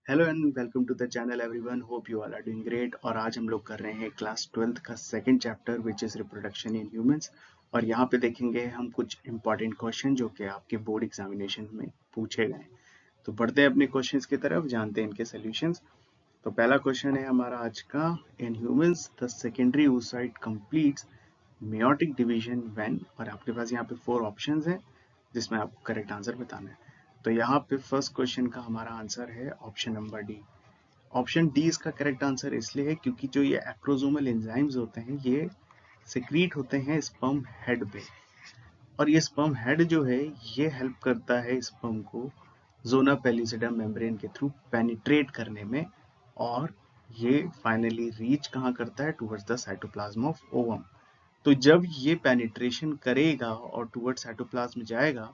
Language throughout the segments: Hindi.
Hello and welcome to the channel everyone, hope you all are doing great. और आज हम लोग कर रहे हैं क्लास 12th का second chapter which is reproduction in humans. और यहाँ पे देखेंगे हम कुछ इंपॉर्टेंट क्वेश्चन जो कि आपके बोर्ड एग्जामिनेशन में पूछे गए। तो बढ़ते हैं अपने क्वेश्चंस की तरफ, जानते हैं इनके सॉल्यूशंस। तो पहला क्वेश्चन है हमारा आज का, in humans the secondary oocyte completes meiotic division when. और आपके पास यहाँ पे 4 ऑप्शंस हैं जिसमें आपको करेक्ट आंसर बताना है। तो यहाँ पे फर्स्ट क्वेश्चन का हमारा आंसर है option number D. Option D इसका करेक्ट आंसर इसलिए है क्योंकि जो ये एक्रोसोमल एंजाइम्स होते हैं ये सिक्रीट होते हैं स्पर्म हेड पे। और ये स्पर्म हेड जो है ये हेल्प करता है स्पर्म को जोना पेलिसिडम मेम्ब्रेन के थ्रू पेनिट्रेट करने में। और ये फाइनली रीच कहाँ करता है, towards the cytoplasm of ovum. तो जब ये पेनिट्रेशन करेगा और टुवर्ड्स साइटोप्लाज्म जाएगा,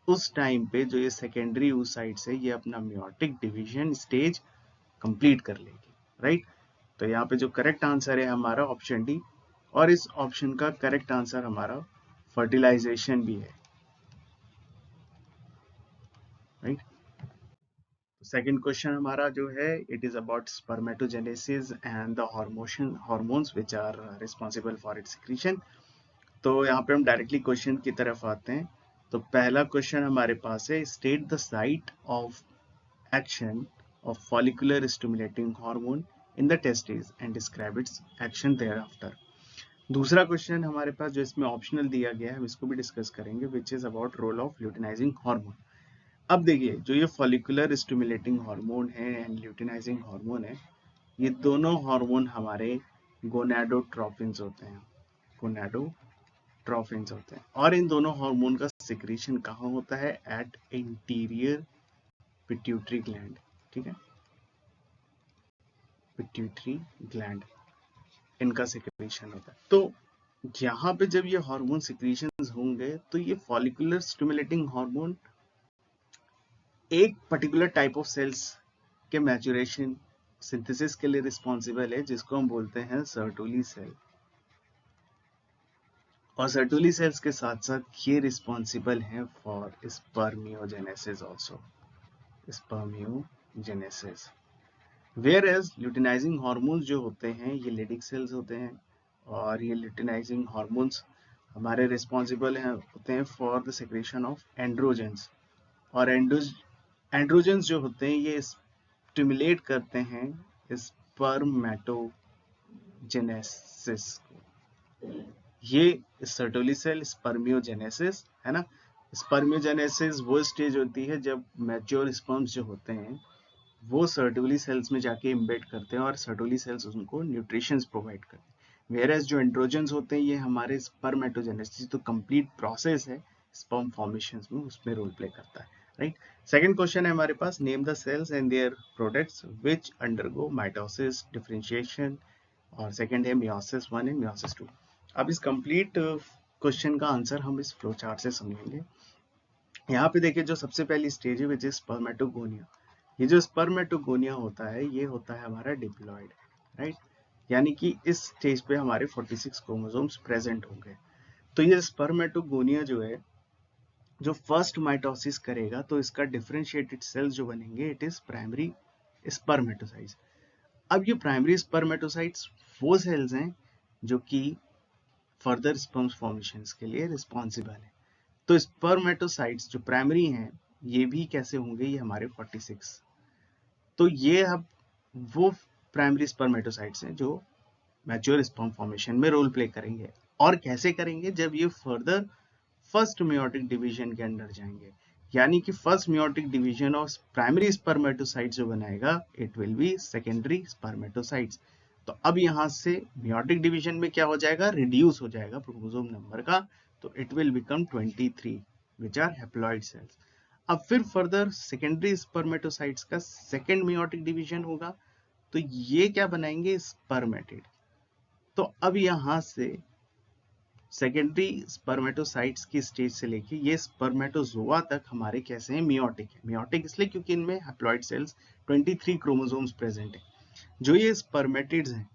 उस टाइम पे जो ये सेकेंडरी oocytes है ये अपना मियोटिक डिवीजन स्टेज कंप्लीट कर लेगी, राइट। तो यहाँ पे जो करेक्ट आंसर है हमारा ऑप्शन डी। और इस ऑप्शन का करेक्ट आंसर हमारा फर्टिलाइजेशन भी है, राइट। सेकंड क्वेश्चन हमारा जो है, it is about spermatogenesis and the hormones which are responsible for its secretion. तो यहाँ पे हम डायरेक्टली क्वेश्चन की तरफ आते हैं। तो पहला क्वेश्चन हमारे पास है, state the site of action of follicular stimulating hormone in the testes and describe its action thereafter। दूसरा क्वेश्चन हमारे पास जो इसमें ऑप्शनल दिया गया है हम इसको भी डिस्कस करेंगे, which is about role of luteinizing hormone. अब देखिए जो ये फॉलिकुलर स्टिमुलेटिंग हार्मोन है एंड ल्यूटिनाइजिंग हार्मोन है, ये दोनों हार्मोन हमारे गोनाडोट्रोपिन्स होते हैं, गोनाडोट्रोपिन्स होते हैं। और इन दोनों हार्मोन का सिक्रीशन कहाँ होता है, एट इंटीरियर पिट्यूटरी ग्लैंड, ठीक है, पिट्यूटरी ग्लैंड इनका सिक्रीशन होता है। तो यहाँ पे जब ये हार्मोन सिक्रीशंस होंगे तो ये फॉलिकुलर स्टिमुलेटिंग हार्मोन एक पर्टिकुलर टाइप ऑफ सेल्स के मैच्योरेशन सिंथेसिस के लिए रिस्पॉन्सिबल है, जिसको हम बोलते हैं सर्टोली सेल। और सर्टोली सेल्स के साथ साथ ये रिस्पॉन्सिबल हैं for spermiogenesis also, spermiogenesis. Whereas luteinizing hormones जो होते हैं ये लेडिक सेल्स होते हैं। और ये ल्यूटिनाइजिंग हार्मोन्स हमारे रिस्पॉन्सिबल हैं होते हैं for the secretion of androgens. और एंड्रोजेंस जो होते हैं ये स्टिमुलेट करते हैं स्पर्मेटोजेनेसिस को। ये सर्टोली सेल स्पर्मियोजेनेसिस है ना। स्पर्मियोजेनेसिस वो स्टेज होती है जब मैच्योर स्पर्म्स जो होते हैं वो सर्टोली सेल्स में जाके इम्बेड करते हैं और सर्टोली सेल्स उनको न्यूट्रिशंस प्रोवाइड करते हैं। वेयरएज जो एंड्रोजन्स होते हैं ये हमारे स्पर्मेटोजेनेसिस तो कंप्लीट प्रोसेस है स्पर्म फॉर्मेशंस में, उसमें रोल प्ले करता है, राइट। सेकंड क्वेश्चन है हमारे पास, name the cells and their products which undergo mitosis differentiation. और सेकंड है मियोसिस 1 एंड मियोसिस 2। अब इस कंप्लीट क्वेश्चन का आंसर हम इस फ्लो चार्ट से समझेंगे। यहाँ पे देखिए जो सबसे पहली स्टेज है विच इज स्पर्मेटोगोनिया। ये जो स्पर्मेटोगोनिया होता है ये होता है हमारा डिप्लॉयड, राइट। यानी कि इस स्टेज पे हमारे 46 क्रोमोसोम्स प्रेजेंट होंगे। तो ये स्पर्मेटोगोनिया जो है जो फर्स्ट माइटोसिस करेगा तो इसका डिफरेंशिएटेड सेल्स जो बनेंगे इट इज प्राइमरी स्पर्मेटोसाइट्स। अब ये प्राइमरी स्पर्मेटोसाइट्स वो सेल्स हैं जो कि फर्दर स्पर्म्स फॉर्मेशंस के लिए रिस्पॉन्सिबल है। तो स्पर्मेटोसाइट्स जो प्राइमरी हैं ये भी कैसे होंगे, ये हमारे 46। तो ये अब वो प्राइमरी स्पर्मेटोसाइट्स हैं जो मैच्योर स्पर्म फॉर्मेशन में रोल प्ले करेंगे। और कैसे करेंगे, जब ये फर्दर फर्स्ट मियोटिक डिवीजन के अंदर जाएंगे। यानी कि first meiotic division of primary spermatocytes जो बनाएगा it will be secondary spermatocytes. तो अब यहाँ से मियोटिक डिवीजन में क्या हो जाएगा, रिड्यूस हो जाएगा क्रोमोसोम नंबर का। तो it will become 23 which are haploid cells. अब फिर फर्दर सेकेंडरी स्पर्मेटोसाइट्स का सेकेंड मियोटिक डिवीजन होगा तो ये क्या बनाएंगे, स्पर्मेटिड। तो अब यहां से सेकेंडरी स्पर्मेटोसाइट्स की स्टेज से लेके ये स्पर्मेटोजोआ तक हमारे कैसे हैं, मियोटिक है। मियोटिक इसलिए क्योंकि इनमें हैप्लॉइड सेल्स 23 क्रोमोसोम्स प्रेजेंट है। जो ये स्पर्मेटिड्स हैं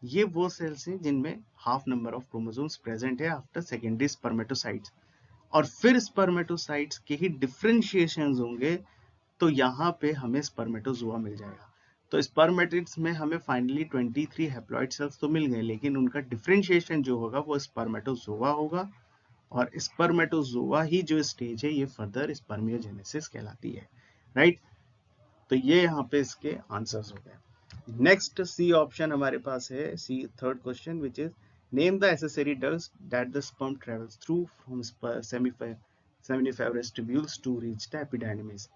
ये वो सेल्स हैं जिनमें half number of chromosomes present है आफ्टर सेकेंडरी स्पर्मेटोसाइट्स। और फिर स्पर्मेटोसाइट्स के ही डिफरेंशिएशंस होंगे। तो यहाँ पे हमें स्पर्मेटोजोआ मिल जाएगा। तो स्पर्मेटिड्स में हमें फाइनली 23 हैप्लॉइड सेल्स तो मिल गए, लेकिन उनका डिफरेंशिएशन जो होगा वो स्पर्मेटोजोआ होगा, और स्पर्मेटोजोआ ही जो स्टेज है ये फर्दर स्पर्मियोजेनेसिस कहलाती है, राइट। तो ये यहाँ पे इसके आंसर्स हो गए। नेक्स्ट सी ऑप्शन हमारे पास है, C third question, which is name the accessory ducts that the sperm travels through from seminiferous tubules to reach the epididymis.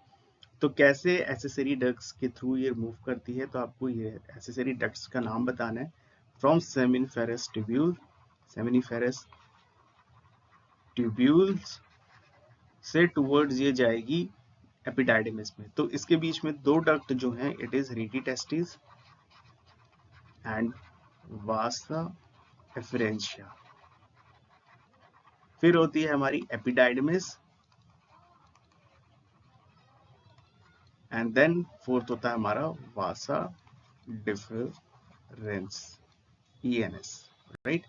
तो कैसे एसेसरी डक्ट्स के थ्रू ये मूव करती है, तो आपको ये एसेसरी डक्ट्स का नाम बताना है। फ्रॉम सेमिनिफेरस ट्यूब्यूल्स से टूवर्ड्स ये जाएगी एपिडाइडमिस में। तो इसके बीच में दो डक्ट जो हैं, it is rete testis and Vasa efferentia. फिर होती है हमारी एपिडाइडमिस, एंड देन फोर्थ होता है हमारा vasa deferens, ENS, right.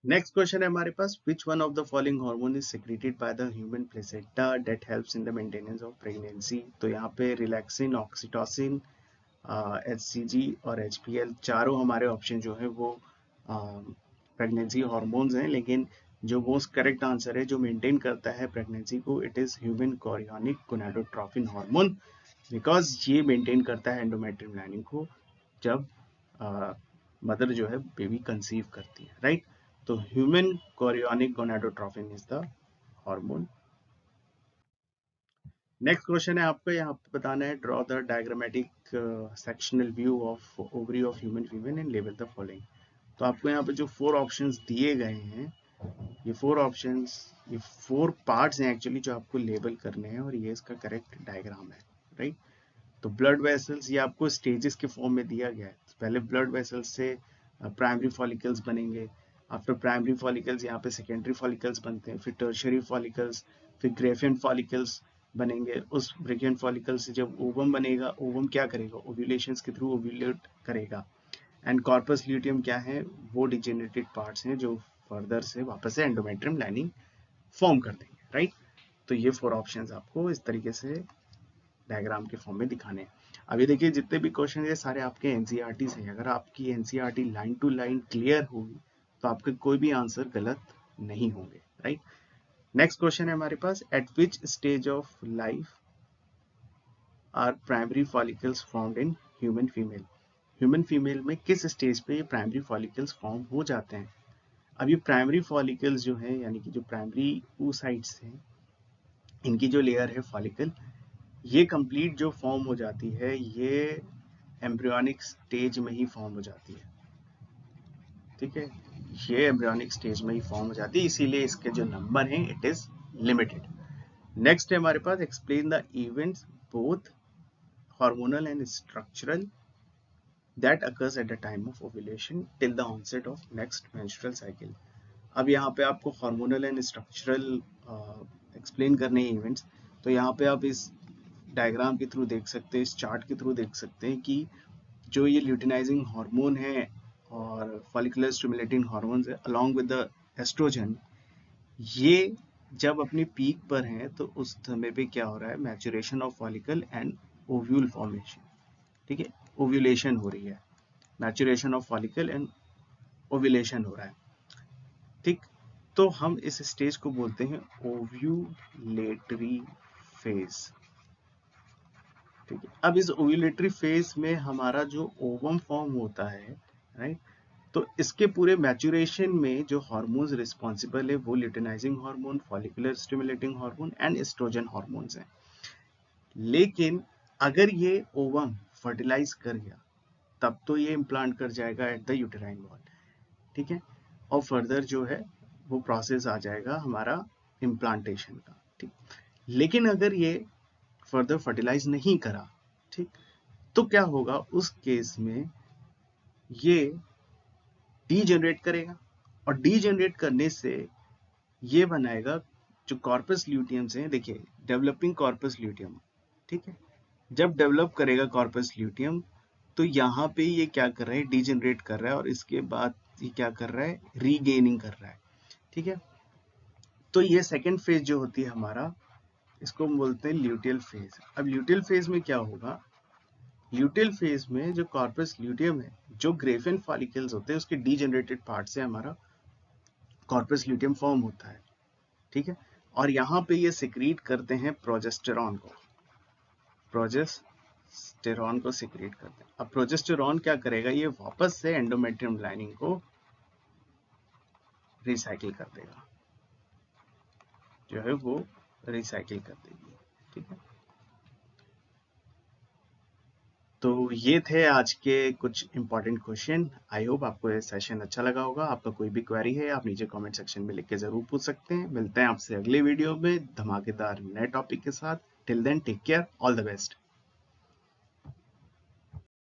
Next question है हमारे पास, which one of the following hormone is secreted by the human placenta that helps in the maintenance of pregnancy. तो यहाँ पे रिलैक्सिन, ऑक्सीटोसिन, HCG और HPL चारों हमारे ऑप्शन जो है वो प्रेगनेंसी हार्मोन्स हैं, लेकिन जो मोस्ट करेक्ट आंसर है जो मेंटेन करता है प्रेगनेंसी को, it is human chorionic gonadotropin hormone, because ये मेंटेन करता है एंडोमेट्रियम लाइनिंग को जब मदर जो है बेबी कंसीव करती है, राइट। तो human chorionic gonadotropin is the hormone. Next question है आपको यहाँ पे बताना है, draw the diagrammatic sectional view of ovary of human female and label the following. तो आपको यहाँ पे जो 4 ऑप्शंस दिए गए हैं, ये 4 ऑप्शंस, ये 4 पार्ट्स हैं एक्चुअली जो आपको लेबल करने हैं, और ये इसका करेक्ट डायग्राम है, राइट। तो ब्लड वेसल्स ये आपको स्टेजेस के फॉर्म में दिया गया है। पहले ब्लड वेसल्स से प्राइमरी फॉलिकल्स बनेंगे, आफ्टर प्राइमरी फॉलिकल्स यहाँ पे सेकेंडरी फॉलिकल्स बनते हैं, फिर टर्शियरी फॉलिकल्स, फिर ग्रेफियन फॉलिकल्स बनेंगे। उस ब्रेकियन फॉलिकल से जब ओवम बनेगा, ओवम क्या करेगा, ओव्यूलेशंस के थ्रू ओव्यूलेट करेगा, एंड कॉर्पस ल्यूटियम क्या है, वो डिजेनरेटेड पार्ट्स हैं जो फर्दर से वापस से एंडोमेट्रियम लाइनिंग फॉर्म कर देंगे, राइट। तो ये 4 ऑप्शंस आपको इस तरीके से डायग्राम के फॉर्म में दिखाने हैं। अभी देखिए जितने भी क्वेश्चन है सारे आपके एनसीईआरटी से हैं। अगर आपकी NCERT line to line clear होगी तो आपके कोई भी आंसर गलत नहीं होंगे, राइट। नेक्स्ट क्वेश्चन है हमारे पास, at which stage of life are primary follicles formed in human female. Human female में किस स्टेज पे ये प्राइमरी फॉलिकल्स फॉर्म हो जाते हैं। अब ये प्राइमरी फॉलिकल्स जो है, यानी कि जो प्राइमरी oocytes हैं, इनकी जो लेयर है फॉलिकल, ये कंप्लीट जो फॉर्म हो जाती है, ये एम्ब्रियोनिक स्टेज में ही फॉर्म हो जाती है, ठीक है। ये एम्ब्रियोनिक स्टेज में ही फॉर्म हो जाती है, इसीलिए इसके जो नंबर हैं इट इज लिमिटेड। नेक्स्ट है हमारे पास, explain the events both hormonal and structural that occurs at the time of ovulation till the onset of next menstrual cycle। अब यहाँ पे आपको हार्मोनल एंड स्ट्रक्चरल एक्सप्लेन करने हैं इवेंट्स। तो यहाँ पे आप इस डायग्राम के थ्रू देख सकते हैं, इस चार्ट के थ्रू देख सकते हैं कि जो ये ल्यूटिनाइजिंग हार्मोन है और फॉलिकुलर स्टिमुलेटिंग हार्मोन्स है अलॉन्ग विद द एस्ट्रोजन, ये जब अपनी पीक पर हैं तो उस समय पे क्या हो रहा है, maturation of follicle and ovule formation, ठीक है, ओव्यूलेशन हो रही है, maturation of follicle and ovulation हो रहा है, ठीक। तो हम इस स्टेज को बोलते हैं ओव्यूलेटरी फेज, ठीक है। अब इस ओव्यूलेटरी फेज में हमारा जो ओवम फॉर्म होता है, राइट, तो इसके पूरे मैचुरेशन में जो हार्मोन्स रिस्पॉन्सिबल है वो luteinizing hormone, follicular stimulating hormone and estrogen hormones हैं। लेकिन अगर ये ओवम फर्टिलाइज कर गया तब तो ये इम्प्लांट कर जाएगा एट द यूटेराइन वॉल, ठीक है, और फर्दर जो है वो प्रोसेस आ जाएगा हमारा इम्प्लांटेशन का, ठीक। लेकिन अगर ये फर्दर फर्टिलाइज नहीं करा, ठीक, तो क्या होगा उस केस में, ये डीजेनरेट करेगा, और डीजेनरेट करने से ये बनाएगा जो कॉर्पस ल्यूटियम्स हैं, देखिए डेवलपिंग कॉर्पस ल्यूटियम, ठीक है। जब डेवलप करेगा कॉर्पस ल्यूटियम तो यहाँ पे ये क्या कर रहा है, डीजेनरेट कर रहा है, और इसके बाद ये क्या कर रहा है, रीगेनिंग कर रहा है, ठीक है। तो ये सेकेंड फेज जो होती है हमारा इसको हम बोलते हैं ल्यूटियल फेज। अब ल्यूटियल फेज में क्या होगा, ल्यूटियल फेज में जो कॉर्पस ल्यूटियम है, जो ग्रेफिन फॉलिकल्स होते हैं उसके डीजेनरेटेड पार्ट से हमारा कॉर्पस ल्यूटियम फॉर्म होता है, ठीक है। और यहाँ पे ये सिक्रीट करते हैं प्रोजेस्टेरॉन को, प्रोजेस्टेरॉन को सिक्रीट करते हैं। अब प्रोजेस्टेरॉन क्या करेगा, ये वापस से एंडोमेट्रियम लाइनिंग को रिसाइकिल कर देगा, जो है वो रिसाइकिल कर देगी, ठीक है। तो ये थे आज के कुछ इंपॉर्टेंट क्वेश्चन। आई होप आपको ये सेशन अच्छा लगा होगा। आपका कोई भी क्वेरी है आप नीचे कमेंट सेक्शन में लिख के जरूर पूछ सकते हैं। मिलते हैं आपसे अगले वीडियो में धमाकेदार नए टॉपिक के साथ। Till then take care, all the best.